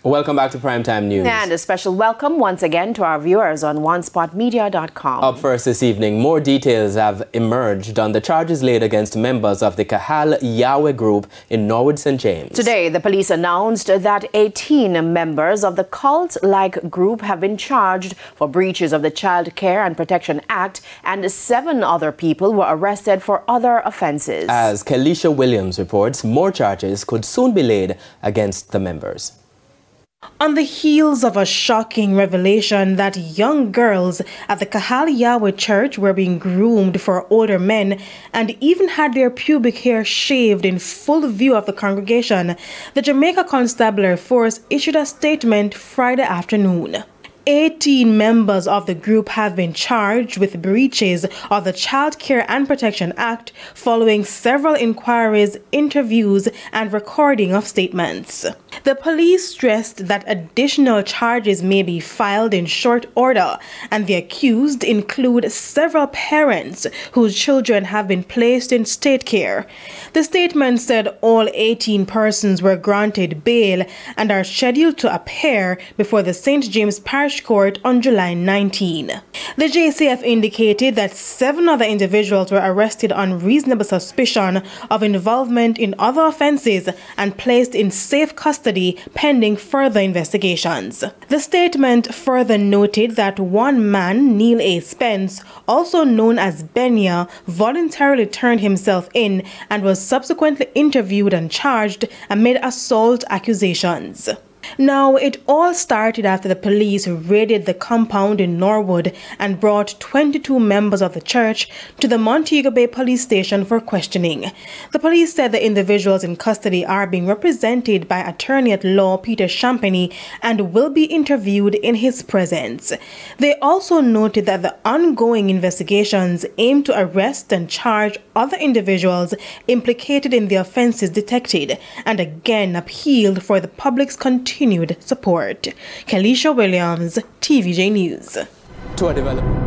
Welcome back to Primetime News. And a special welcome once again to our viewers on onespotmedia.com. Up first this evening, more details have emerged on the charges laid against members of the Qahal Yahweh group in Norwood St. James. Today, the police announced that 18 members of the cult-like group have been charged for breaches of the Child Care and Protection Act, and 7 other people were arrested for other offences. As Kelisha Williams reports, more charges could soon be laid against the members. On the heels of a shocking revelation that young girls at the Qahal Yahweh church were being groomed for older men and even had their pubic hair shaved in full view of the congregation, the Jamaica Constabulary Force issued a statement Friday afternoon. 18 members of the group have been charged with breaches of the Child Care and Protection Act following several inquiries, interviews, and recording of statements. The police stressed that additional charges may be filed in short order, and the accused include several parents whose children have been placed in state care. The statement said all 18 persons were granted bail and are scheduled to appear before the St. James Parish Court on July 19. The JCF indicated that 7 other individuals were arrested on reasonable suspicion of involvement in other offences and placed in safe custody pending further investigations. The statement further noted that one man, Neil A. Spence, also known as Benya, voluntarily turned himself in and was subsequently interviewed and charged amid assault accusations. Now, it all started after the police raided the compound in Norwood and brought 22 members of the church to the Montego Bay police station for questioning. The police said the individuals in custody are being represented by attorney-at-law Peter Champagny and will be interviewed in his presence. They also noted that the ongoing investigations aim to arrest and charge other individuals implicated in the offences detected, and again appealed for the public's continued support. Kelisha Williams, TVJ News. To a development.